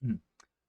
음,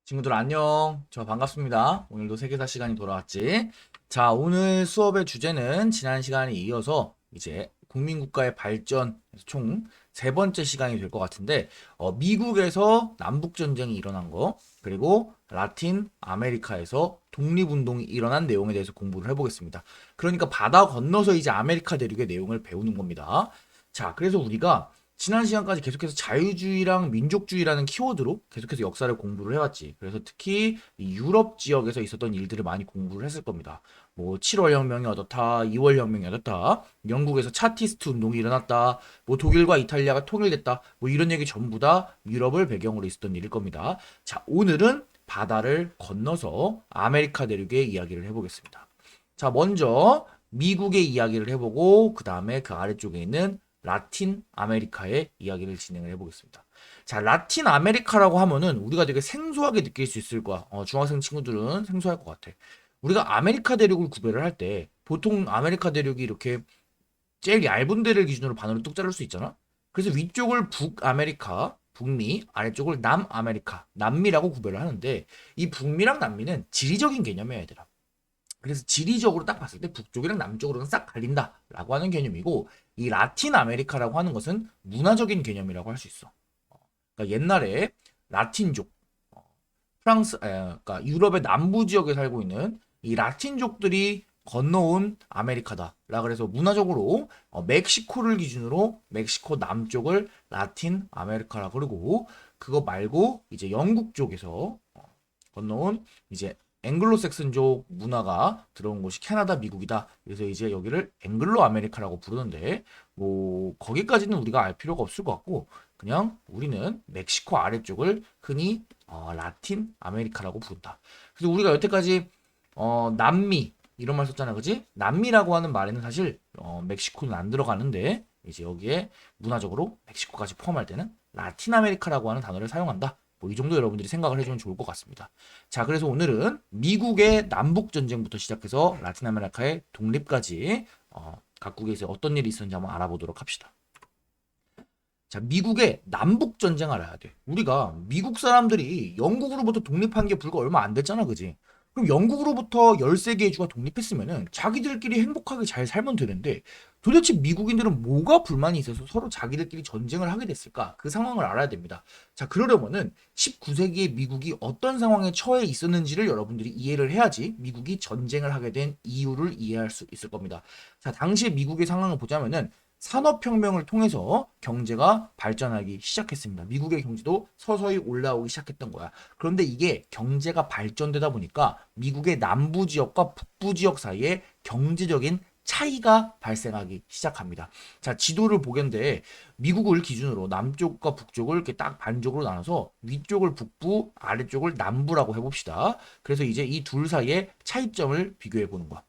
친구들 안녕. 저 반갑습니다. 오늘도 세계사 시간이 돌아왔지. 자, 오늘 수업의 주제는 지난 시간에 이어서 이제 국민국가의 발전 총 세 번째 시간이 될 것 같은데, 미국에서 남북전쟁이 일어난 거, 그리고 라틴 아메리카에서 독립운동이 일어난 내용에 대해서 공부를 해보겠습니다. 그러니까 바다 건너서 이제 아메리카 대륙의 내용을 배우는 겁니다. 자, 그래서 우리가 지난 시간까지 계속해서 자유주의랑 민족주의라는 키워드로 계속해서 역사를 공부를 해왔지. 그래서 특히 이 유럽 지역에서 있었던 일들을 많이 공부를 했을 겁니다. 뭐 7월 혁명이 어떻다, 2월 혁명이 어떻다, 영국에서 차티스트 운동이 일어났다, 뭐 독일과 이탈리아가 통일됐다, 뭐 이런 얘기 전부 다 유럽을 배경으로 있었던 일일 겁니다. 자, 오늘은 바다를 건너서 아메리카 대륙의 이야기를 해보겠습니다. 자, 먼저 미국의 이야기를 해보고 그 다음에 그 아래쪽에 있는 라틴 아메리카의 이야기를 진행을 해보겠습니다. 자, 라틴 아메리카라고 하면은 우리가 되게 생소하게 느낄 수 있을 거야. 중학생 친구들은 생소할 것 같아. 우리가 아메리카 대륙을 구별을 할 때 보통 아메리카 대륙이 이렇게 제일 얇은 데를 기준으로 반으로 뚝 자를 수 있잖아. 그래서 위쪽을 북아메리카, 북미, 아래쪽을 남아메리카, 남미라고 구별을 하는데 이 북미랑 남미는 지리적인 개념이야, 얘들아. 그래서 지리적으로 딱 봤을 때 북쪽이랑 남쪽으로는 싹 갈린다라고 하는 개념이고 이 라틴 아메리카라고 하는 것은 문화적인 개념이라고 할 수 있어. 그러니까 옛날에 라틴족, 그러니까 유럽의 남부 지역에 살고 있는 이 라틴족들이 건너온 아메리카다라 그래서 문화적으로 멕시코를 기준으로 멕시코 남쪽을 라틴 아메리카라 그러고 그거 말고 이제 영국 쪽에서 건너온 이제 앵글로색슨족 문화가 들어온 곳이 캐나다, 미국이다. 그래서 이제 여기를 앵글로 아메리카라고 부르는데 뭐 거기까지는 우리가 알 필요가 없을 것 같고 그냥 우리는 멕시코 아래쪽을 흔히 라틴 아메리카라고 부른다. 그래서 우리가 여태까지 남미 이런 말 썼잖아, 그지? 남미라고 하는 말에는 사실 멕시코는 안 들어가는데 이제 여기에 문화적으로 멕시코까지 포함할 때는 라틴 아메리카라고 하는 단어를 사용한다. 뭐 이 정도 여러분들이 생각을 해주면 좋을 것 같습니다. 자, 그래서 오늘은 미국의 남북 전쟁부터 시작해서 라틴 아메리카의 독립까지 각국에서 어떤 일이 있었는지 한번 알아보도록 합시다. 자, 미국의 남북 전쟁 알아야 돼. 우리가 미국 사람들이 영국으로부터 독립한 게 불과 얼마 안 됐잖아, 그지? 그럼 영국으로부터 13개의 주가 독립했으면은 자기들끼리 행복하게 잘 살면 되는데 도대체 미국인들은 뭐가 불만이 있어서 서로 자기들끼리 전쟁을 하게 됐을까? 그 상황을 알아야 됩니다. 자, 그러려면은 19세기의 미국이 어떤 상황에 처해 있었는지를 여러분들이 이해를 해야지 미국이 전쟁을 하게 된 이유를 이해할 수 있을 겁니다. 자, 당시에 미국의 상황을 보자면은 산업혁명을 통해서 경제가 발전하기 시작했습니다. 미국의 경제도 서서히 올라오기 시작했던 거야. 그런데 이게 경제가 발전되다 보니까 미국의 남부 지역과 북부 지역 사이에 경제적인 차이가 발생하기 시작합니다. 자, 지도를 보겠는데 미국을 기준으로 남쪽과 북쪽을 이렇게 딱 반쪽으로 나눠서 위쪽을 북부, 아래쪽을 남부라고 해봅시다. 그래서 이제 이 둘 사이의 차이점을 비교해 보는 거야.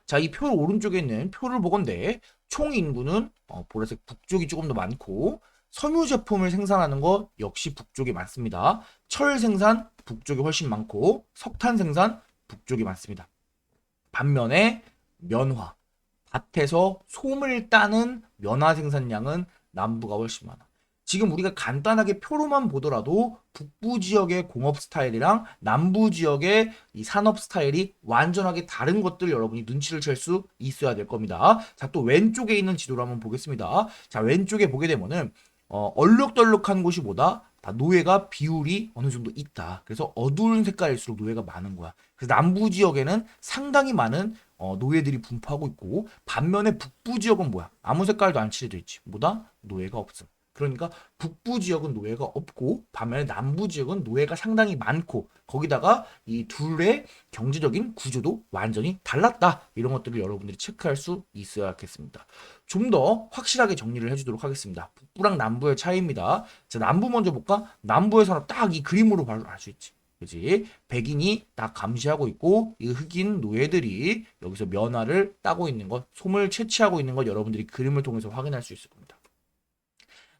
자, 이 표 오른쪽에 있는 표를 보건대 총 인구는 보라색 북쪽이 조금 더 많고 섬유 제품을 생산하는 거 역시 북쪽이 많습니다. 철 생산 북쪽이 훨씬 많고 석탄 생산 북쪽이 많습니다. 반면에 면화, 밭에서 솜을 따는 면화 생산량은 남부가 훨씬 많아. 지금 우리가 간단하게 표로만 보더라도 북부 지역의 공업 스타일이랑 남부 지역의 이 산업 스타일이 완전하게 다른 것들 여러분이 눈치를 챌 수 있어야 될 겁니다. 자, 또 왼쪽에 있는 지도를 한번 보겠습니다. 자, 왼쪽에 보게 되면은 얼룩덜룩한 곳이 뭐다? 다 노예가 비율이 어느 정도 있다. 그래서 어두운 색깔일수록 노예가 많은 거야. 그래서 남부 지역에는 상당히 많은 노예들이 분포하고 있고 반면에 북부 지역은 뭐야? 아무 색깔도 안 칠해져 있지. 뭐다? 노예가 없음. 그러니까 북부 지역은 노예가 없고 반면에 남부 지역은 노예가 상당히 많고 거기다가 이 둘의 경제적인 구조도 완전히 달랐다. 이런 것들을 여러분들이 체크할 수 있어야겠습니다. 좀 더 확실하게 정리를 해주도록 하겠습니다. 북부랑 남부의 차이입니다. 자, 남부 먼저 볼까? 남부에서는 딱 이 그림으로 바로 알 수 있지. 그지? 백인이 딱 감시하고 있고 이 흑인 노예들이 여기서 면화를 따고 있는 것, 솜을 채취하고 있는 것 여러분들이 그림을 통해서 확인할 수 있을 겁니다.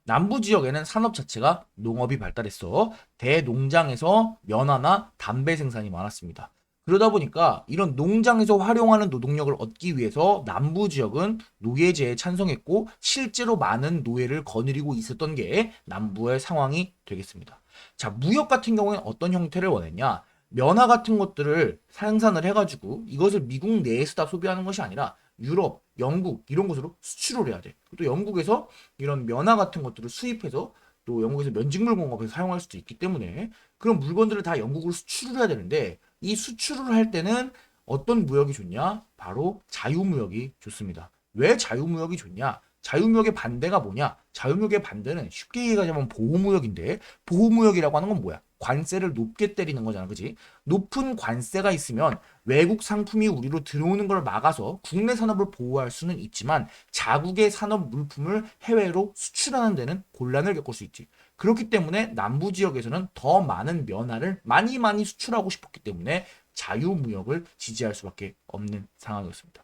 남부 지역에는 산업 자체가 농업이 발달했어. 대농장에서 면화나 담배 생산이 많았습니다. 그러다 보니까 이런 농장에서 활용하는 노동력을 얻기 위해서 남부 지역은 노예제에 찬성했고 실제로 많은 노예를 거느리고 있었던 게 남부의 상황이 되겠습니다. 자, 무역 같은 경우에는 어떤 형태를 원했냐? 면화 같은 것들을 생산을 해가지고 이것을 미국 내에서 다 소비하는 것이 아니라 유럽, 영국 이런 곳으로 수출을 해야 돼. 또 영국에서 이런 면화 같은 것들을 수입해서 또 영국에서 면직물 공업에서 사용할 수도 있기 때문에 그런 물건들을 다 영국으로 수출을 해야 되는데 이 수출을 할 때는 어떤 무역이 좋냐? 바로 자유무역이 좋습니다. 왜 자유무역이 좋냐? 자유무역의 반대가 뭐냐? 자유무역의 반대는 쉽게 얘기하자면 보호무역인데 보호무역이라고 하는 건 뭐야? 관세를 높게 때리는 거잖아, 그지? 높은 관세가 있으면 외국 상품이 우리로 들어오는 걸 막아서 국내 산업을 보호할 수는 있지만 자국의 산업 물품을 해외로 수출하는 데는 곤란을 겪을 수 있지. 그렇기 때문에 남부 지역에서는 더 많은 면화를 많이 수출하고 싶었기 때문에 자유무역을 지지할 수밖에 없는 상황이었습니다.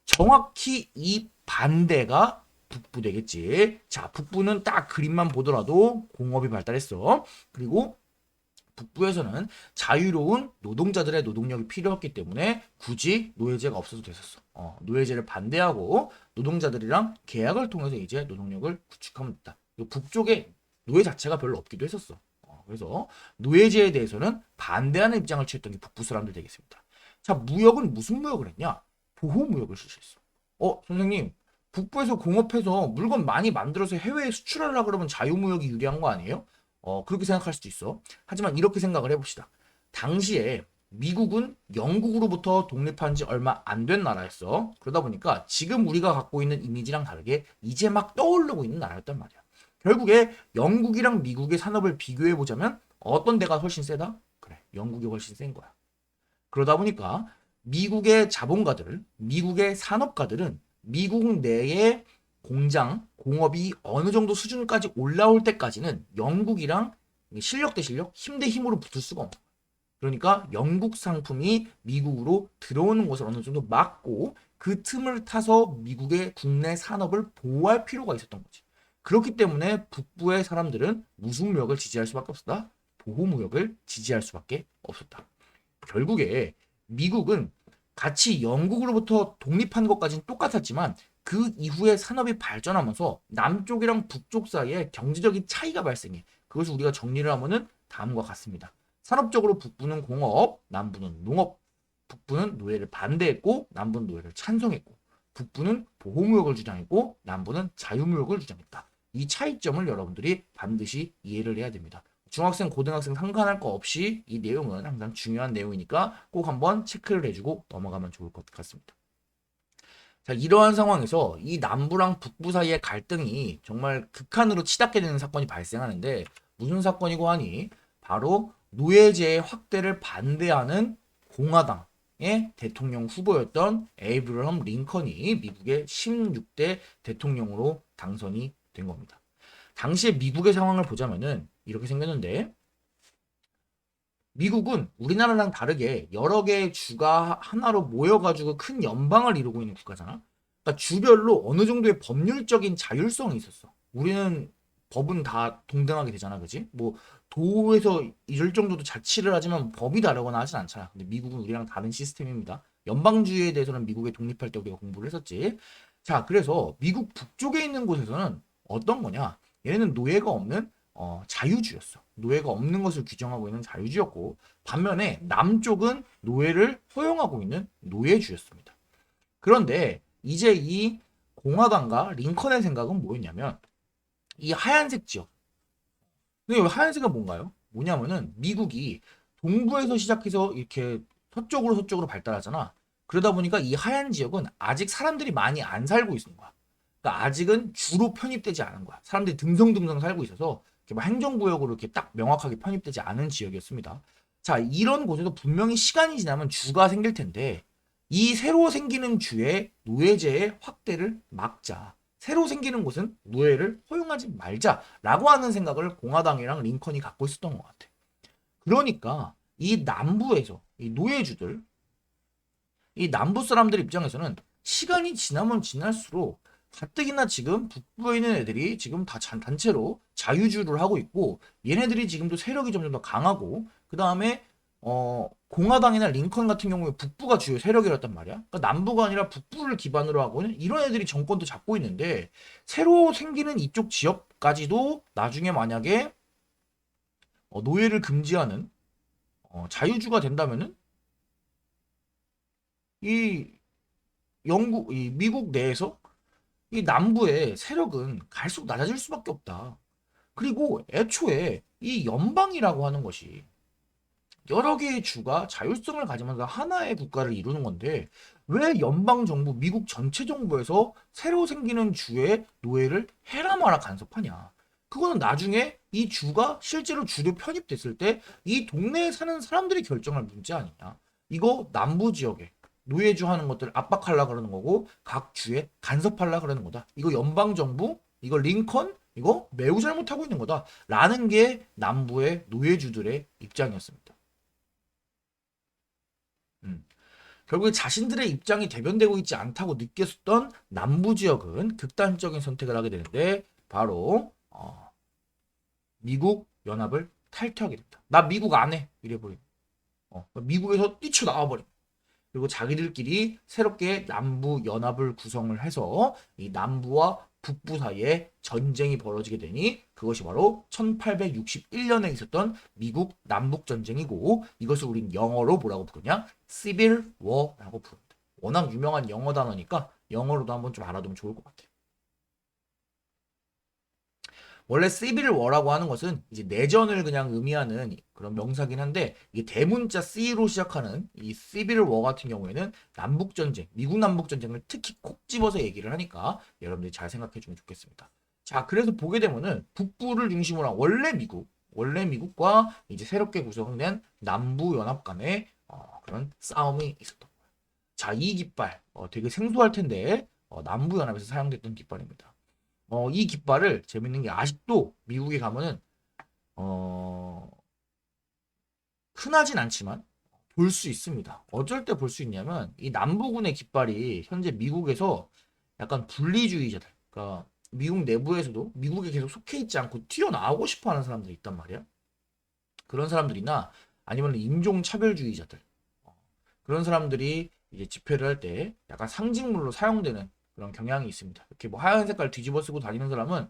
정확히 이 반대가 북부 되겠지. 자, 북부는 딱 그림만 보더라도 공업이 발달했어. 그리고 북부에서는 자유로운 노동자들의 노동력이 필요했기 때문에 굳이 노예제가 없어도 됐었어. 노예제를 반대하고 노동자들이랑 계약을 통해서 이제 노동력을 구축하면 됐다. 북쪽에 노예 자체가 별로 없기도 했었어. 그래서 노예제에 대해서는 반대하는 입장을 취했던 게 북부 사람들 되겠습니다. 자, 무역은 무슨 무역을 했냐? 보호무역을 실시했어. 선생님, 북부에서 공업해서 물건 많이 만들어서 해외에 수출하려고 그러면 자유무역이 유리한 거 아니에요? 그렇게 생각할 수도 있어. 하지만 이렇게 생각을 해봅시다. 당시에 미국은 영국으로부터 독립한 지 얼마 안 된 나라였어. 그러다 보니까 지금 우리가 갖고 있는 이미지랑 다르게 이제 막 떠오르고 있는 나라였단 말이야. 결국에 영국이랑 미국의 산업을 비교해보자면 어떤 데가 훨씬 세다? 그래, 영국이 훨씬 센 거야. 그러다 보니까 미국의 자본가들, 미국의 산업가들은 미국 내의 공장, 공업이 어느 정도 수준까지 올라올 때까지는 영국이랑 실력 대 실력, 힘 대 힘으로 붙을 수가 없는 거야. 그러니까 영국 상품이 미국으로 들어오는 것을 어느 정도 막고 그 틈을 타서 미국의 국내 산업을 보호할 필요가 있었던 거지. 그렇기 때문에 북부의 사람들은 무슨 무역을 지지할 수밖에 없었다? 보호무역을 지지할 수밖에 없었다. 결국에 미국은 같이 영국으로부터 독립한 것까지는 똑같았지만 그 이후에 산업이 발전하면서 남쪽이랑 북쪽 사이에 경제적인 차이가 발생해. 그것을 우리가 정리를 하면은 다음과 같습니다. 산업적으로 북부는 공업, 남부는 농업. 북부는 노예를 반대했고 남부는 노예를 찬성했고 북부는 보호무역을 주장했고 남부는 자유무역을 주장했다. 이 차이점을 여러분들이 반드시 이해를 해야 됩니다. 중학생, 고등학생 상관할 거 없이 이 내용은 항상 중요한 내용이니까 꼭 한번 체크를 해주고 넘어가면 좋을 것 같습니다. 자, 이러한 상황에서 이 남부랑 북부 사이의 갈등이 정말 극한으로 치닫게 되는 사건이 발생하는데 무슨 사건이고 하니 바로 노예제의 확대를 반대하는 공화당의 대통령 후보였던 에이브러함 링컨이 미국의 16대 대통령으로 당선이 된 겁니다. 당시에 미국의 상황을 보자면은 이렇게 생겼는데 미국은 우리나라랑 다르게 여러 개의 주가 하나로 모여가지고 큰 연방을 이루고 있는 국가잖아. 그러니까 주별로 어느 정도의 법률적인 자율성이 있었어. 우리는 법은 다 동등하게 되잖아, 그지? 뭐 도에서 이럴 정도도 자치를 하지만 법이 다르거나 하진 않잖아. 근데 미국은 우리랑 다른 시스템입니다. 연방주의에 대해서는 미국에 독립할 때 우리가 공부를 했었지. 자, 그래서 미국 북쪽에 있는 곳에서는 어떤 거냐? 얘네는 노예가 없는 자유주였어. 노예가 없는 것을 규정하고 있는 자유주였고 반면에 남쪽은 노예를 허용하고 있는 노예주였습니다. 그런데 이제 이 공화당과 링컨의 생각은 뭐였냐면 이 하얀색 지역. 근데 이 하얀색은 뭔가요? 뭐냐면은 미국이 동부에서 시작해서 이렇게 서쪽으로 발달하잖아. 그러다 보니까 이 하얀 지역은 아직 사람들이 많이 안 살고 있는 거야. 그러니까 아직은 주로 편입되지 않은 거야. 사람들이 듬성듬성 살고 있어서 이렇게 막 행정구역으로 이렇게 딱 명확하게 편입되지 않은 지역이었습니다. 자, 이런 곳에도 분명히 시간이 지나면 주가 생길 텐데 이 새로 생기는 주의 노예제의 확대를 막자. 새로 생기는 곳은 노예를 허용하지 말자라고 하는 생각을 공화당이랑 링컨이 갖고 있었던 것 같아. 그러니까 이 남부에서 이 노예주들, 이 남부 사람들 입장에서는 시간이 지나면 지날수록 가뜩이나 지금 북부에 있는 애들이 지금 다 단체로 자유주를 하고 있고 얘네들이 지금도 세력이 점점 더 강하고 그 다음에 공화당이나 링컨 같은 경우에 북부가 주요 세력이었단 말이야. 그러니까 남부가 아니라 북부를 기반으로 하고는 이런 애들이 정권도 잡고 있는데 새로 생기는 이쪽 지역까지도 나중에 만약에 노예를 금지하는 자유주가 된다면은 이 이 미국 내에서 이 남부의 세력은 갈수록 낮아질 수밖에 없다. 그리고 애초에 이 연방이라고 하는 것이 여러 개의 주가 자율성을 가지면서 하나의 국가를 이루는 건데 왜 연방 정부, 미국 전체 정부에서 새로 생기는 주의 노예를 해라 마라 간섭하냐? 그거는 나중에 이 주가 실제로 주로 편입됐을 때 이 동네에 사는 사람들이 결정할 문제 아니냐? 이거 남부 지역에 노예주 하는 것들을 압박하려 그러는 거고 각 주에 간섭하려 그러는 거다. 이거 연방 정부, 이거 링컨, 이거 매우 잘못하고 있는 거다. 라는 게 남부의 노예주들의 입장이었습니다. 음. 결국에 자신들의 입장이 대변되고 있지 않다고 느꼈던 남부 지역은 극단적인 선택을 하게 되는데 바로 미국 연합을 탈퇴하게 된다. 나 미국 안 해. 이래버린. 미국에서 뛰쳐나와버린. 그리고 자기들끼리 새롭게 남부 연합을 구성을 해서 이 남부와 북부 사이에 전쟁이 벌어지게 되니 그것이 바로 1861년에 있었던 미국 남북 전쟁이고 이것을 우린 영어로 뭐라고 부르냐? Civil War라고 부릅니다. 워낙 유명한 영어 단어니까 영어로도 한번 좀 알아두면 좋을 것 같아요. 원래 시빌 워라고 하는 것은 이제 내전을 그냥 의미하는 그런 명사긴 한데 이게 대문자 C로 시작하는 이 시빌 워 같은 경우에는 남북 전쟁, 미국 남북 전쟁을 특히 콕 집어서 얘기를 하니까 여러분들이 잘 생각해 주면 좋겠습니다. 자, 그래서 보게 되면은 북부를 중심으로 한 원래 미국과 이제 새롭게 구성된 남부 연합 간의 그런 싸움이 있었던 거예요. 자, 이 깃발 되게 생소할 텐데 남부 연합에서 사용됐던 깃발입니다. 이 깃발을 재밌는 게 아직도 미국에 가면은 어, 흔하진 않지만 볼 수 있습니다. 어쩔 때 볼 수 있냐면 이 남부군의 깃발이 현재 미국에서 약간 분리주의자들, 그러니까 미국 내부에서도 미국에 계속 속해 있지 않고 튀어나오고 싶어 하는 사람들이 있단 말이야. 그런 사람들이나 아니면 인종차별주의자들, 그런 사람들이 이제 집회를 할 때 약간 상징물로 사용되는 그런 경향이 있습니다. 이렇게 뭐 하얀 색깔 뒤집어 쓰고 다니는 사람은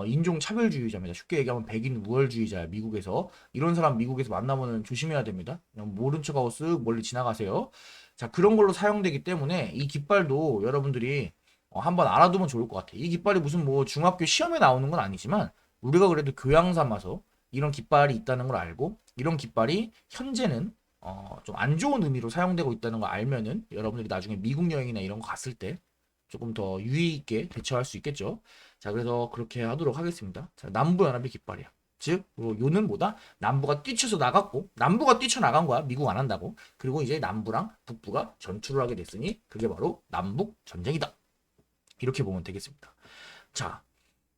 인종 차별주의자입니다. 쉽게 얘기하면 백인 우월주의자야. 미국에서 이런 사람 미국에서 만나면은 조심해야 됩니다. 그냥 모른 척하고 쓱 멀리 지나가세요. 자, 그런 걸로 사용되기 때문에 이 깃발도 여러분들이 한번 알아두면 좋을 것 같아요. 이 깃발이 무슨 뭐 중학교 시험에 나오는 건 아니지만 우리가 그래도 교양 삼아서 이런 깃발이 있다는 걸 알고 이런 깃발이 현재는 좀 안 좋은 의미로 사용되고 있다는 걸 알면은 여러분들이 나중에 미국 여행이나 이런 거 갔을 때 조금 더 유의 있게 대처할 수 있겠죠. 자, 그래서 그렇게 하도록 하겠습니다. 자, 남부 연합의 깃발이야. 즉, 요는 뭐다? 남부가 뛰쳐서 나갔고, 남부가 뛰쳐나간 거야. 미국 안 한다고. 그리고 이제 남부랑 북부가 전투를 하게 됐으니, 그게 바로 남북 전쟁이다. 이렇게 보면 되겠습니다. 자,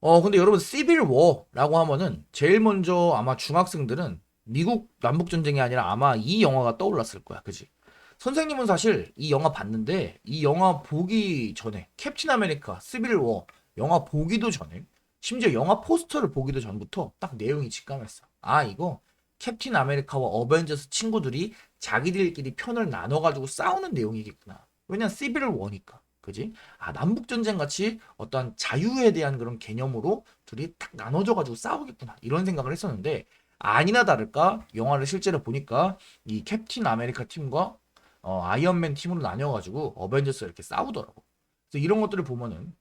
근데 여러분, 시빌 워라고 하면은, 제일 먼저 아마 중학생들은 미국 남북 전쟁이 아니라 아마 이 영화가 떠올랐을 거야. 그지? 선생님은 사실 이 영화 봤는데 이 영화 보기 전에 캡틴 아메리카 시빌 워 영화 보기도 전에 심지어 영화 포스터를 보기도 전부터 딱 내용이 직감했어. 아, 이거 캡틴 아메리카와 어벤져스 친구들이 자기들끼리 편을 나눠가지고 싸우는 내용이겠구나. 왜냐 시빌 워니까. 그지? 아, 남북 전쟁 같이 어떤 자유에 대한 그런 개념으로 둘이 딱 나눠져가지고 싸우겠구나. 이런 생각을 했었는데 아니나 다를까 영화를 실제로 보니까 이 캡틴 아메리카 팀과 아이언맨 팀으로 나뉘어가지고 어벤져스 이렇게 싸우더라고. 그래서 이런 것들을 보면은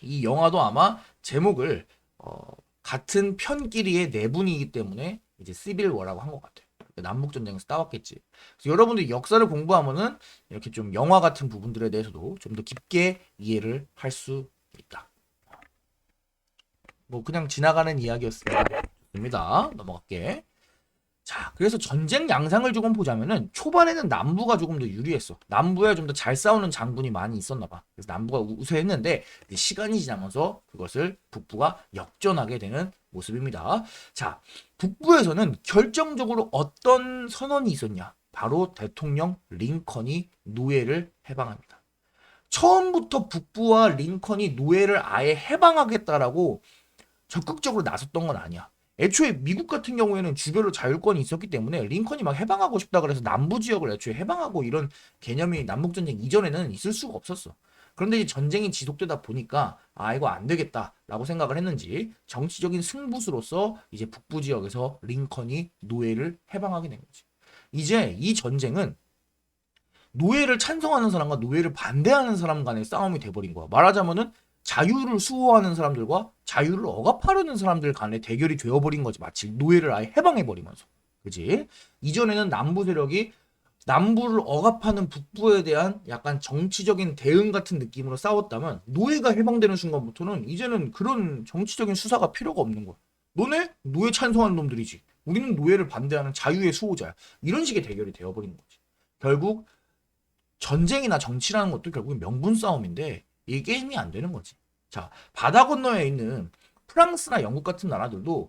이 영화도 아마 제목을 같은 편끼리의 네 분이기 때문에 이제 시빌 워라고 한 것 같아요. 남북 전쟁에서 싸웠겠지. 그래서 여러분들이 역사를 공부하면은 이렇게 좀 영화 같은 부분들에 대해서도 좀 더 깊게 이해를 할 수 있다. 뭐 그냥 지나가는 이야기였습니다. 좋습니다. 넘어갈게. 자, 그래서 전쟁 양상을 조금 보자면은 초반에는 남부가 조금 더 유리했어. 남부에 좀 더 잘 싸우는 장군이 많이 있었나 봐. 그래서 남부가 우세했는데 시간이 지나면서 그것을 북부가 역전하게 되는 모습입니다. 자, 북부에서는 결정적으로 어떤 선언이 있었냐? 바로 대통령 링컨이 노예를 해방합니다. 처음부터 북부와 링컨이 노예를 아예 해방하겠다라고 적극적으로 나섰던 건 아니야. 애초에 미국 같은 경우에는 주별로 자율권이 있었기 때문에 링컨이 막 해방하고 싶다 그래서 남부 지역을 애초에 해방하고 이런 개념이 남북전쟁 이전에는 있을 수가 없었어. 그런데 이제 전쟁이 지속되다 보니까 아 이거 안 되겠다라고 생각을 했는지 정치적인 승부수로서 이제 북부 지역에서 링컨이 노예를 해방하게 된 거지. 이제 이 전쟁은 노예를 찬성하는 사람과 노예를 반대하는 사람 간의 싸움이 돼버린 거야. 말하자면은 자유를 수호하는 사람들과 자유를 억압하려는 사람들 간의 대결이 되어버린 거지. 마치 노예를 아예 해방해버리면서. 그지? 이전에는 남부 세력이 남부를 억압하는 북부에 대한 약간 정치적인 대응 같은 느낌으로 싸웠다면 노예가 해방되는 순간부터는 이제는 그런 정치적인 수사가 필요가 없는 거야. 너네 노예 찬성하는 놈들이지. 우리는 노예를 반대하는 자유의 수호자야. 이런 식의 대결이 되어버린 거지. 결국 전쟁이나 정치라는 것도 결국은 명분 싸움인데 이게 게임이 안 되는 거지. 자, 바다 건너에 있는 프랑스나 영국 같은 나라들도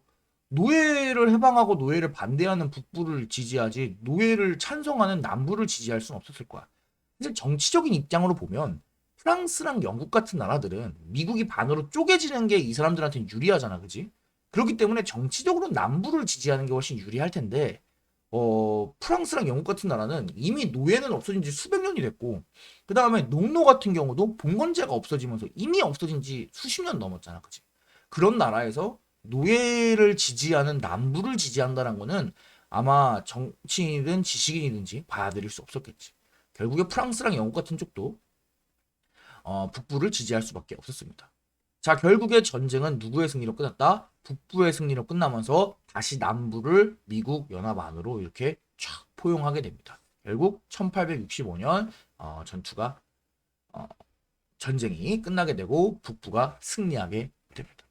노예를 해방하고 노예를 반대하는 북부를 지지하지 노예를 찬성하는 남부를 지지할 수는 없었을 거야. 사실 정치적인 입장으로 보면 프랑스랑 영국 같은 나라들은 미국이 반으로 쪼개지는 게 이 사람들한테는 유리하잖아, 그지? 그렇기 때문에 정치적으로 남부를 지지하는 게 훨씬 유리할 텐데 프랑스랑 영국 같은 나라는 이미 노예는 없어진 지 수백 년이 됐고, 그 다음에 농노 같은 경우도 봉건제가 없어지면서 이미 없어진 지 수십 년 넘었잖아. 그치? 그런 나라에서 노예를 지지하는 남부를 지지한다는 거는 아마 정치인이든 지식인이든지 받아들일 수 없었겠지. 결국에 프랑스랑 영국 같은 쪽도 북부를 지지할 수밖에 없었습니다. 자, 결국에 전쟁은 누구의 승리로 끝났다? 북부의 승리로 끝나면서 다시 남부를 미국 연합 안으로 이렇게 쫙 포용하게 됩니다. 결국 1865년 전투가 전쟁이 끝나게 되고 북부가 승리하게 됩니다.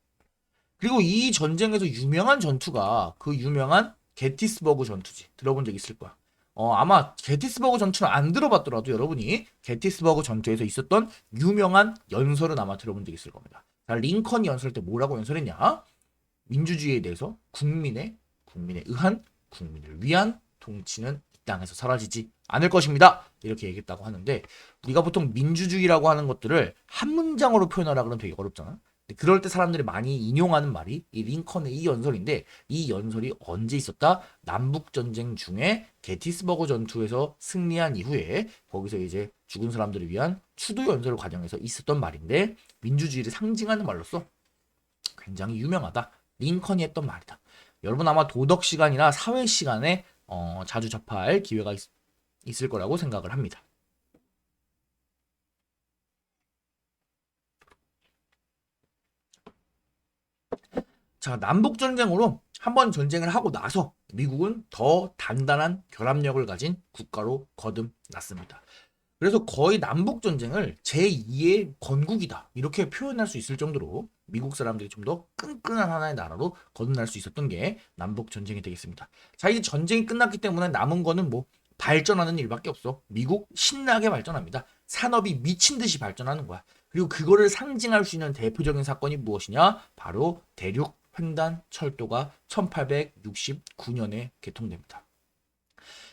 그리고 이 전쟁에서 유명한 전투가 그 유명한 게티스버그 전투지. 들어본 적 있을 거야. 아마 게티스버그 전투는 안 들어봤더라도 여러분이 게티스버그 전투에서 있었던 유명한 연설은 아마 들어본 적 있을 겁니다. 자, 링컨이 연설할 때 뭐라고 연설했냐? 민주주의에 대해서 국민에 의한 국민을 위한 통치는 이 땅에서 사라지지 않을 것입니다. 이렇게 얘기했다고 하는데 우리가 보통 민주주의라고 하는 것들을 한 문장으로 표현하라 그러면 되게 어렵잖아. 그럴 때 사람들이 많이 인용하는 말이 이 링컨의 이 연설인데 이 연설이 언제 있었다? 남북전쟁 중에 게티스버그 전투에서 승리한 이후에 거기서 이제 죽은 사람들을 위한 추도 연설 과정에서 있었던 말인데 민주주의를 상징하는 말로서 굉장히 유명하다. 링컨이 했던 말이다. 여러분 아마 도덕 시간이나 사회 시간에 자주 접할 기회가 있을 거라고 생각을 합니다. 자, 남북전쟁으로 한 번 전쟁을 하고 나서 미국은 더 단단한 결합력을 가진 국가로 거듭났습니다. 그래서 거의 남북전쟁을 제2의 건국이다. 이렇게 표현할 수 있을 정도로 미국 사람들이 좀 더 끈끈한 하나의 나라로 거듭날 수 있었던 게 남북전쟁이 되겠습니다. 자, 이제 전쟁이 끝났기 때문에 남은 거는 뭐 발전하는 일밖에 없어. 미국 신나게 발전합니다. 산업이 미친 듯이 발전하는 거야. 그리고 그거를 상징할 수 있는 대표적인 사건이 무엇이냐? 바로 대륙 횡단 철도가 1869년에 개통됩니다.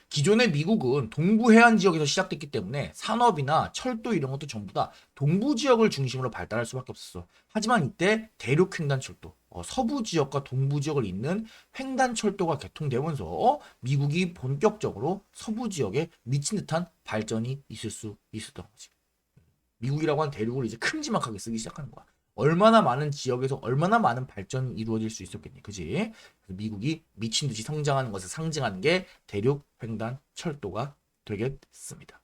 기존의 미국은 동부 해안 지역에서 시작됐기 때문에 산업이나 철도 이런 것도 전부 다 동부 지역을 중심으로 발달할 수밖에 없었어. 하지만 이때 대륙 횡단철도, 서부 지역과 동부 지역을 잇는 횡단철도가 개통되면서 미국이 본격적으로 서부 지역에 미친 듯한 발전이 있을 수 있었던 거지. 미국이라고 하는 대륙을 이제 큼지막하게 쓰기 시작하는 거야. 얼마나 많은 지역에서 얼마나 많은 발전이 이루어질 수 있었겠니, 그지? 그래서 미국이 미친 듯이 성장하는 것을 상징하는 게 대륙 횡단 철도가 되겠습니다.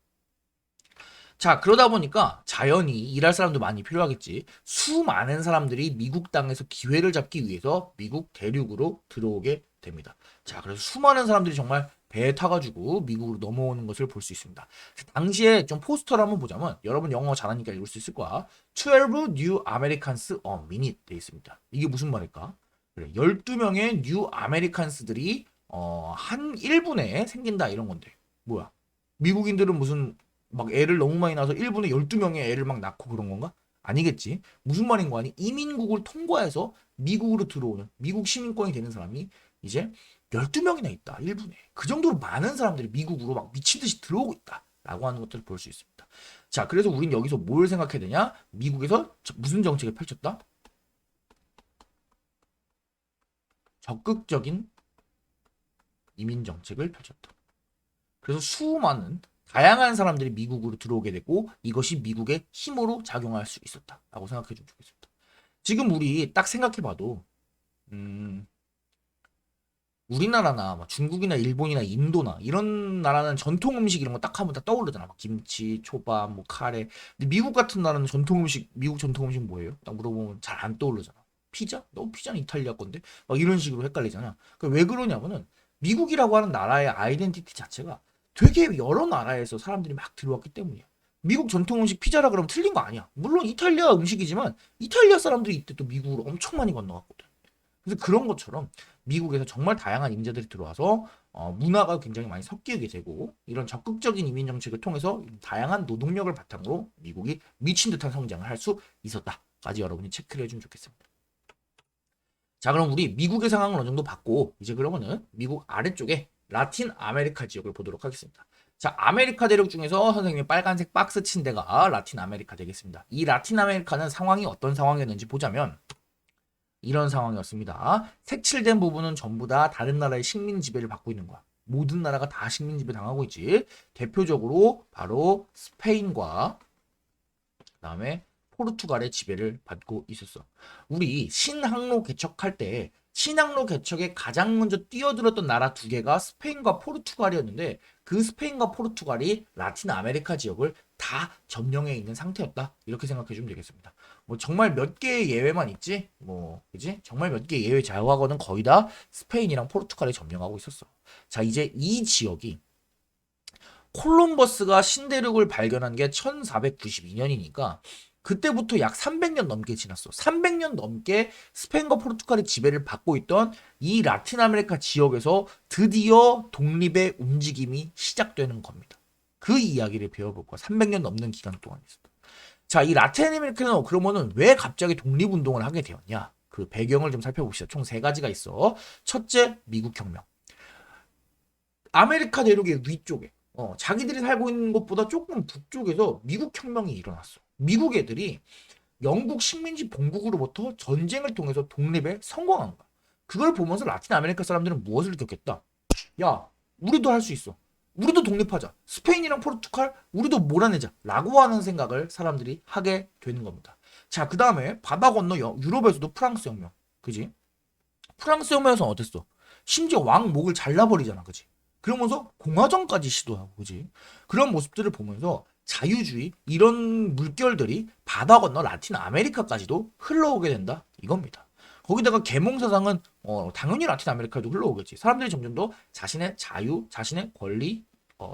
자, 그러다 보니까 자연히 일할 사람도 많이 필요하겠지. 수많은 사람들이 미국 땅에서 기회를 잡기 위해서 미국 대륙으로 들어오게 됩니다. 자, 그래서 수많은 사람들이 정말 배에 타가지고 미국으로 넘어오는 것을 볼 수 있습니다. 당시에 좀 포스터를 한번 보자면 여러분 영어 잘하니까 읽을 수 있을 거야. 12 New Americans a Minute 돼 있습니다. 이게 무슨 말일까? 그래, 12명의 뉴 아메리칸스들이 한 1분에 생긴다 이런 건데 뭐야? 미국인들은 무슨 막 애를 너무 많이 낳아서 1분에 12명의 애를 막 낳고 그런 건가? 아니겠지. 무슨 말인 거 아니? 이민국을 통과해서 미국으로 들어오는 미국 시민권이 되는 사람이 이제 12명이나 있다. 1분에. 그 정도로 많은 사람들이 미국으로 막 미친 듯이 들어오고 있다. 라고 하는 것들을 볼 수 있습니다. 자, 그래서 우린 여기서 뭘 생각해야 되냐? 미국에서 무슨 정책을 펼쳤다? 적극적인 이민 정책을 펼쳤다. 그래서 수많은 다양한 사람들이 미국으로 들어오게 되고 이것이 미국의 힘으로 작용할 수 있었다라고 생각해 주면 좋겠습니다. 지금 우리 딱 생각해봐도 우리나라나 막 중국이나 일본이나 인도나 이런 나라는 전통 음식 이런 거 딱 하면 다 떠오르잖아. 막 김치, 초밥, 뭐 카레. 근데 미국 같은 나라는 전통 음식, 미국 전통 음식 뭐예요? 딱 물어보면 잘 안 떠오르잖아. 피자? 너 피자는 이탈리아 건데? 막 이런 식으로 헷갈리잖아. 왜 그러냐면은 미국이라고 하는 나라의 아이덴티티 자체가 되게 여러 나라에서 사람들이 막 들어왔기 때문이야. 미국 전통 음식 피자라 그러면 틀린 거 아니야. 물론 이탈리아 음식이지만 이탈리아 사람들이 이때 또 미국으로 엄청 많이 건너갔거든. 그래서 그런 것처럼 미국에서 정말 다양한 인재들이 들어와서 문화가 굉장히 많이 섞이게 되고 이런 적극적인 이민 정책을 통해서 다양한 노동력을 바탕으로 미국이 미친 듯한 성장을 할 수 있었다까지 여러분이 체크를 해주면 좋겠습니다. 자, 그럼 우리 미국의 상황을 어느 정도 봤고 이제 그러면은 미국 아래쪽에 라틴 아메리카 지역을 보도록 하겠습니다. 자, 아메리카 대륙 중에서 선생님이 빨간색 박스 친 데가 라틴 아메리카 되겠습니다. 이 라틴 아메리카는 상황이 어떤 상황이었는지 보자면 이런 상황이었습니다. 색칠된 부분은 전부 다 다른 나라의 식민 지배를 받고 있는 거야. 모든 나라가 다 식민 지배 당하고 있지. 대표적으로 바로 스페인과 그다음에 포르투갈의 지배를 받고 있었어. 우리 신항로 개척할 때 신항로 개척에 가장 먼저 뛰어들었던 나라 두 개가 스페인과 포르투갈이었는데 그 스페인과 포르투갈이 라틴 아메리카 지역을 다 점령해 있는 상태였다. 이렇게 생각해 주면 되겠습니다. 뭐 정말 몇 개의 예외만 있지. 뭐 그지? 정말 몇 개의 예외 제외하고는 거의 다 스페인이랑 포르투갈이 점령하고 있었어. 자, 이제 이 지역이 콜럼버스가 신대륙을 발견한 게 1492년이니까 그때부터 약 300년 넘게 지났어. 300년 넘게 스페인과 포르투갈의 지배를 받고 있던 이 라틴 아메리카 지역에서 드디어 독립의 움직임이 시작되는 겁니다. 그 이야기를 배워볼 거야. 300년 넘는 기간 동안 있었다. 자, 이 라틴 아메리카는 그러면은 왜 갑자기 독립운동을 하게 되었냐? 그 배경을 좀 살펴봅시다. 총 세 가지가 있어. 첫째, 미국 혁명. 아메리카 대륙의 위쪽에 자기들이 살고 있는 곳보다 조금 북쪽에서 미국 혁명이 일어났어. 미국 애들이 영국 식민지 본국으로부터 전쟁을 통해서 독립에 성공한 거야. 그걸 보면서 라틴 아메리카 사람들은 무엇을 느꼈겠다? 야, 우리도 할 수 있어. 우리도 독립하자. 스페인이랑 포르투갈 우리도 몰아내자. 라고 하는 생각을 사람들이 하게 되는 겁니다. 자, 그 다음에 바다 건너 유럽에서도 프랑스 혁명. 그지? 프랑스 혁명에서는 어땠어? 심지어 왕 목을 잘라버리잖아. 그지? 그러면서 공화정까지 시도하고. 그지? 그런 모습들을 보면서 자유주의 이런 물결들이 바다 건너 라틴 아메리카까지도 흘러오게 된다. 이겁니다. 거기다가 계몽사상은 당연히 라틴 아메리카에도 흘러오겠지. 사람들이 점점 더 자신의 자유, 자신의 권리,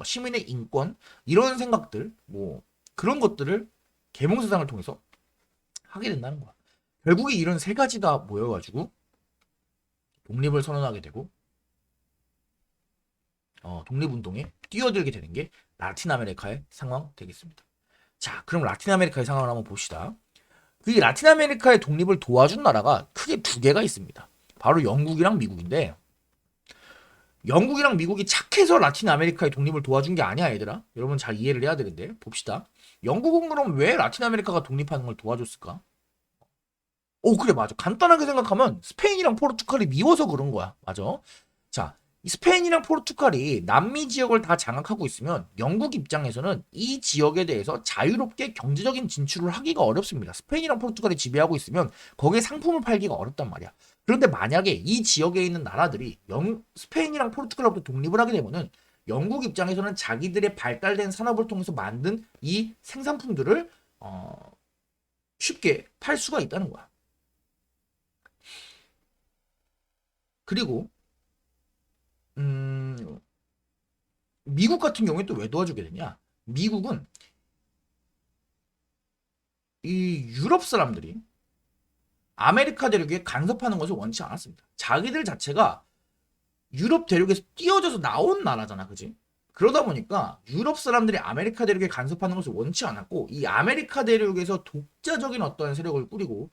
시민의 인권 이런 생각들 뭐 그런 것들을 계몽사상을 통해서 하게 된다는 거야. 결국에 이런 세 가지 다 모여가지고 독립을 선언하게 되고 독립운동에 뛰어들게 되는 게 라틴 아메리카의 상황 되겠습니다. 자, 그럼 라틴 아메리카의 상황을 한번 봅시다. 그 라틴 아메리카의 독립을 도와준 나라가 크게 두 개가 있습니다. 바로 영국이랑 미국인데 영국이랑 미국이 착해서 라틴 아메리카의 독립을 도와준 게 아니야, 얘들아. 여러분 잘 이해를 해야 되는데 봅시다. 영국은 그럼 왜 라틴 아메리카가 독립하는 걸 도와줬을까? 그래, 맞아. 간단하게 생각하면 스페인이랑 포르투갈이 미워서 그런 거야. 맞아. 자, 스페인이랑 포르투갈이 남미 지역을 다 장악하고 있으면 영국 입장에서는 이 지역에 대해서 자유롭게 경제적인 진출을 하기가 어렵습니다. 스페인이랑 포르투갈이 지배하고 있으면 거기에 상품을 팔기가 어렵단 말이야. 그런데 만약에 이 지역에 있는 나라들이 스페인이랑 포르투갈로부터 독립을 하게 되면은 영국 입장에서는 자기들의 발달된 산업을 통해서 만든 이 생산품들을 쉽게 팔 수가 있다는 거야. 그리고 미국 같은 경우에 또 왜 도와주게 되냐? 미국은 이 유럽 사람들이 아메리카 대륙에 간섭하는 것을 원치 않았습니다. 자기들 자체가 유럽 대륙에서 띄어져서 나온 나라잖아, 그지? 그러다 보니까 유럽 사람들이 아메리카 대륙에 간섭하는 것을 원치 않았고 이 아메리카 대륙에서 독자적인 어떤 세력을 꾸리고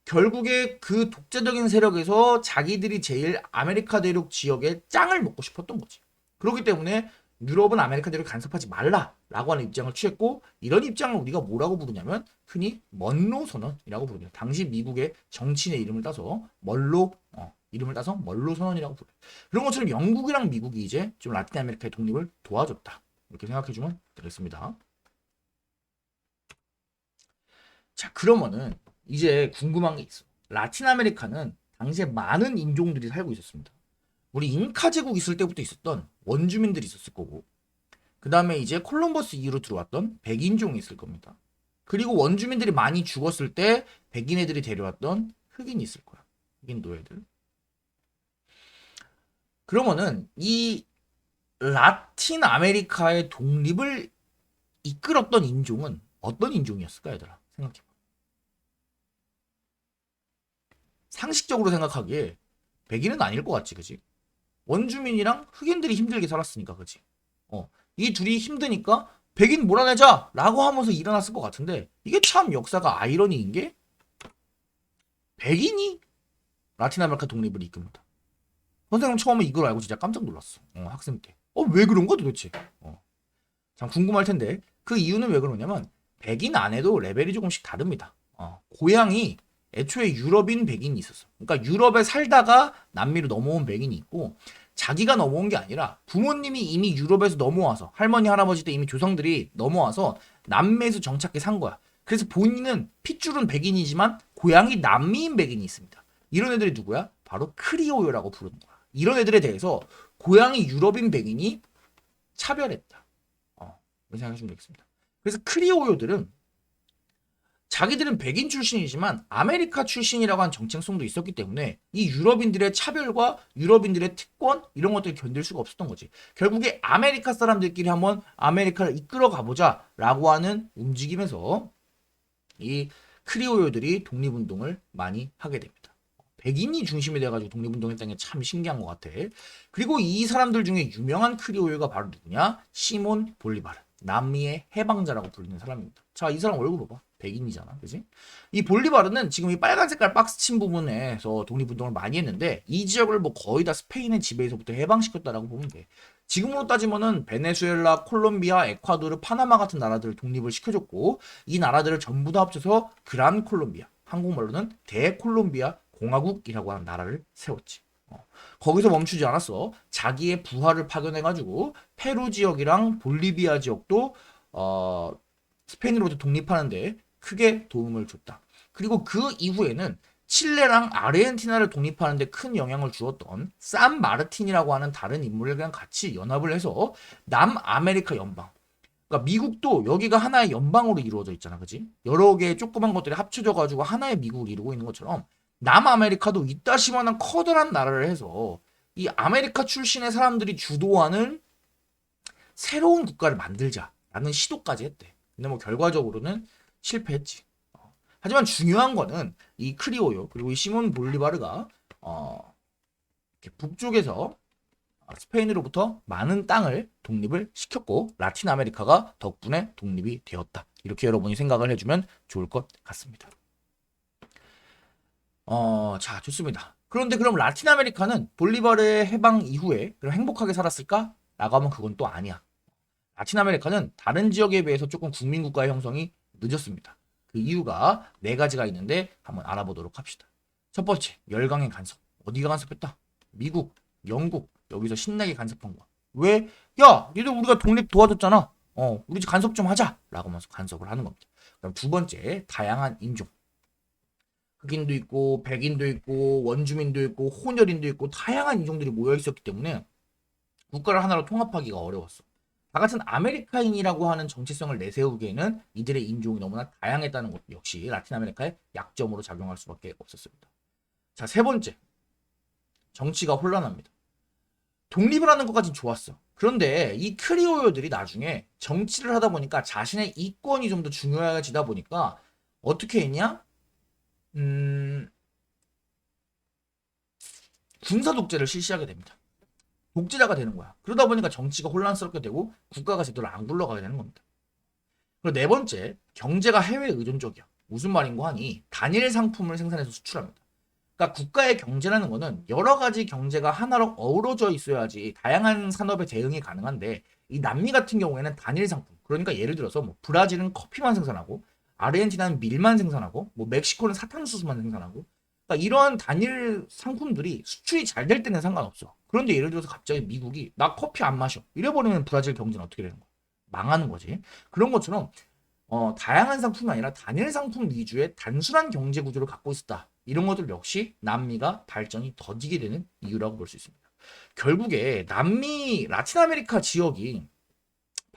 결국에 그 독자적인 세력에서 자기들이 제일 아메리카 대륙 지역에 짱을 먹고 싶었던 거지. 그렇기 때문에 유럽은 아메리카 대륙 간섭하지 말라라고 하는 입장을 취했고 이런 입장을 우리가 뭐라고 부르냐면 흔히 먼로 선언이라고 부릅니다. 당시 미국의 정치인의 이름을 따서 먼로 이름을 따서 멀로 선언이라고 불러요. 그런 것처럼 영국이랑 미국이 이제 좀 라틴 아메리카의 독립을 도와줬다. 이렇게 생각해주면 되겠습니다. 자, 그러면은 이제 궁금한 게 있어. 라틴 아메리카는 당시에 많은 인종들이 살고 있었습니다. 우리 잉카 제국 있을 때부터 있었던 원주민들이 있었을 거고, 그 다음에 이제 콜럼버스 이후로 들어왔던 백인종이 있을 겁니다. 그리고 원주민들이 많이 죽었을 때 백인 애들이 데려왔던 흑인이 있을 거야. 흑인 노예들. 그러면은 이 라틴 아메리카의 독립을 이끌었던 인종은 어떤 인종이었을까, 얘들아? 생각해봐. 상식적으로 생각하기에 백인은 아닐 것 같지, 그지? 원주민이랑 흑인들이 힘들게 살았으니까, 그지? 이 둘이 힘드니까 백인 몰아내자! 라고 하면서 일어났을 것 같은데, 이게 참 역사가 아이러니인 게, 백인이 라틴 아메리카 독립을 이끕니다. 선생님 처음에 이걸 알고 진짜 깜짝 놀랐어. 학생 때. 왜 그런 거 도대체? 참 궁금할 텐데, 그 이유는 왜 그러냐면, 백인 안에도 레벨이 조금씩 다릅니다. 고향이 애초에 유럽인 백인이 있었어. 그러니까 유럽에 살다가 남미로 넘어온 백인이 있고, 자기가 넘어온 게 아니라 부모님이 이미 유럽에서 넘어와서 할머니 할아버지 때 이미 조상들이 넘어와서 남미에서 정착해 산 거야. 그래서 본인은 핏줄은 백인이지만 고향이 남미인 백인이 있습니다. 이런 애들이 누구야? 바로 크리오요라고 부르는 거야. 이런 애들에 대해서 고향이 유럽인 백인이 차별했다. 이렇게 생각하시면 되겠습니다. 그래서 크리오요들은 자기들은 백인 출신이지만 아메리카 출신이라고 한 정체성도 있었기 때문에 이 유럽인들의 차별과 유럽인들의 특권 이런 것들을 견딜 수가 없었던 거지. 결국에 아메리카 사람들끼리 한번 아메리카를 이끌어 가보자 라고 하는 움직임에서 이 크리오요들이 독립운동을 많이 하게 됩니다. 백인이 중심이 돼가지고 독립운동했다는 게 참 신기한 것 같아. 그리고 이 사람들 중에 유명한 크리오요가 바로 누구냐? 시몬 볼리바르. 남미의 해방자라고 불리는 사람입니다. 자, 이 사람 얼굴 봐봐. 백인이잖아. 그지? 이 볼리바르는 지금 이 빨간 색깔 박스 친 부분에서 독립운동을 많이 했는데 이 지역을 뭐 거의 다 스페인의 지배에서부터 해방시켰다라고 보면 돼. 지금으로 따지면은 베네수엘라, 콜롬비아, 에콰도르, 파나마 같은 나라들을 독립을 시켜줬고 이 나라들을 전부 다 합쳐서 그란 콜롬비아, 한국말로는 대콜롬비아 공화국이라고 하는 나라를 세웠지. 거기서 멈추지 않았어. 자기의 부하를 파견해가지고 페루 지역이랑 볼리비아 지역도 스페인으로부터 독립하는데 크게 도움을 줬다. 그리고 그 이후에는 칠레랑 아르헨티나를 독립하는데 큰 영향을 주었던 산 마르틴이라고 하는 다른 인물을 그냥 같이 연합을 해서 남아메리카 연방. 그러니까 미국도 여기가 하나의 연방으로 이루어져 있잖아, 그지? 여러 개의 조그만 것들이 합쳐져가지고 하나의 미국을 이루고 있는 것처럼 남아메리카도 이따시만한 커다란 나라를 해서 이 아메리카 출신의 사람들이 주도하는 새로운 국가를 만들자라는 시도까지 했대. 근데 뭐 결과적으로는 실패했지. 하지만 중요한 거는 이 크리오요 그리고 이 시몬 볼리바르가 이렇게 북쪽에서 스페인으로부터 많은 땅을 독립을 시켰고 라틴 아메리카가 덕분에 독립이 되었다. 이렇게 여러분이 생각을 해주면 좋을 것 같습니다. 자, 좋습니다. 그런데 그럼 라틴 아메리카는 볼리바르의 해방 이후에 그럼 행복하게 살았을까? 라고 하면 그건 또 아니야. 라틴 아메리카는 다른 지역에 비해서 조금 국민국가의 형성이 늦었습니다. 그 이유가 네 가지가 있는데 한번 알아보도록 합시다. 첫 번째, 열강의 간섭. 어디가 간섭했다? 미국, 영국, 여기서 신나게 간섭한 거야. 왜? 야, 니들 우리가 독립 도와줬잖아. 우리 집 간섭 좀 하자. 라고 하면서 간섭을 하는 겁니다. 그럼 두 번째, 다양한 인종. 흑인도 있고, 백인도 있고, 원주민도 있고, 혼혈인도 있고, 다양한 인종들이 모여 있었기 때문에 국가를 하나로 통합하기가 어려웠어. 다 같은 아메리카인이라고 하는 정체성을 내세우기에는 이들의 인종이 너무나 다양했다는 것도 역시 라틴 아메리카의 약점으로 작용할 수밖에 없었습니다. 자, 세 번째. 정치가 혼란합니다. 독립을 하는 것까진 좋았어. 그런데 이 크리오요들이 나중에 정치를 하다 보니까 자신의 이권이 좀 더 중요해지다 보니까 어떻게 했냐? 군사 독재를 실시하게 됩니다. 독재자가 되는 거야. 그러다 보니까 정치가 혼란스럽게 되고 국가가 제대로 안 굴러가게 되는 겁니다. 그리고 네 번째, 경제가 해외 의존적이야. 무슨 말인고 하니 단일 상품을 생산해서 수출합니다. 그러니까 국가의 경제라는 거는 여러 가지 경제가 하나로 어우러져 있어야지 다양한 산업에 대응이 가능한데 이 남미 같은 경우에는 단일 상품. 그러니까 예를 들어서 뭐 브라질은 커피만 생산하고 아르헨티나는 밀만 생산하고 뭐 멕시코는 사탕수수만 생산하고 그러니까 이러한 단일 상품들이 수출이 잘 될 때는 상관없어. 그런데 예를 들어서 갑자기 미국이 나 커피 안 마셔 이래버리면 브라질 경제는 어떻게 되는 거야? 망하는 거지. 그런 것처럼 다양한 상품이 아니라 단일 상품 위주의 단순한 경제 구조를 갖고 있었다. 이런 것들 역시 남미가 발전이 더디게 되는 이유라고 볼 수 있습니다. 결국에 남미, 라틴 아메리카 지역이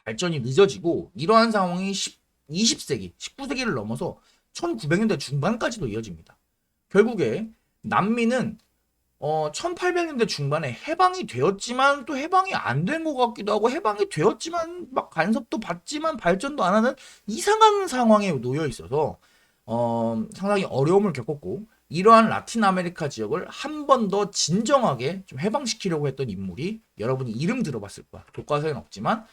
발전이 늦어지고 이러한 상황이 20세기, 19세기를 넘어서 1900년대 중반까지도 이어집니다. 결국에 남미는 1800년대 중반에 해방이 되었지만 또 해방이 안 된 것 같기도 하고 해방이 되었지만 막 간섭도 받지만 발전도 안 하는 이상한 상황에 놓여 있어서 상당히 어려움을 겪었고 이러한 라틴 아메리카 지역을 한 번 더 진정하게 좀 해방시키려고 했던 인물이 여러분이 이름 들어봤을 거야. 교과서에는 없지만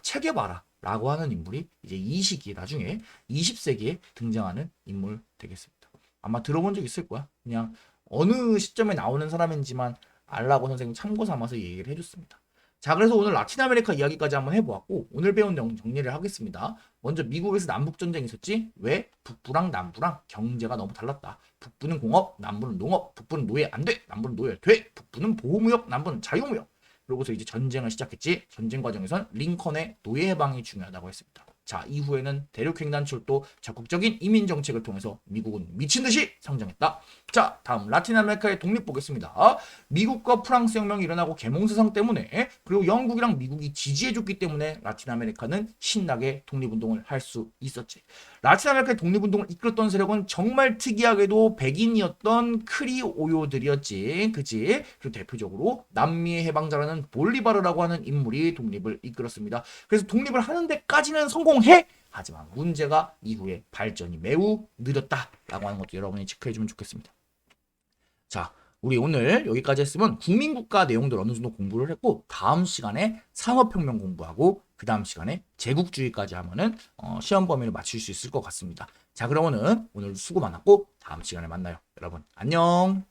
체게바라라고 하는 인물이 이제 이 시기에 나중에 20세기에 등장하는 인물 되겠습니다. 아마 들어본 적 있을 거야. 그냥 어느 시점에 나오는 사람인지만 알라고 선생님 참고 삼아서 얘기를 해줬습니다. 자, 그래서 오늘 라틴 아메리카 이야기까지 한번 해보았고 오늘 배운 내용 정리를 하겠습니다. 먼저 미국에서 남북전쟁이 있었지? 왜? 북부랑 남부랑 경제가 너무 달랐다. 북부는 공업, 남부는 농업, 북부는 노예 안 돼, 남부는 노예 돼, 북부는 보호무역, 남부는 자유무역. 그러고서 이제 전쟁을 시작했지. 전쟁 과정에선 링컨의 노예 해방이 중요하다고 했습니다. 자, 이후에는 대륙횡단철도 적극적인 이민 정책을 통해서 미국은 미친 듯이 성장했다. 자, 다음 라틴 아메리카의 독립 보겠습니다. 미국과 프랑스 혁명이 일어나고 계몽사상 때문에 그리고 영국이랑 미국이 지지해줬기 때문에 라틴 아메리카는 신나게 독립운동을 할 수 있었지. 라틴 아메리카의 독립운동을 이끌었던 세력은 정말 특이하게도 백인이었던 크리오요들이었지. 그치? 그리고 대표적으로 남미의 해방자라는 볼리바르라고 하는 인물이 독립을 이끌었습니다. 그래서 독립을 하는 데까지는 성공해! 하지만 문제가 이후에 발전이 매우 느렸다라고 하는 것도 여러분이 체크해주면 좋겠습니다. 자, 우리 오늘 여기까지 했으면 국민국가 내용들 어느 정도 공부를 했고 다음 시간에 산업혁명 공부하고 그 다음 시간에 제국주의까지 하면은 시험 범위를 맞출 수 있을 것 같습니다. 자, 그러면은 오늘 수고 많았고 다음 시간에 만나요. 여러분 안녕.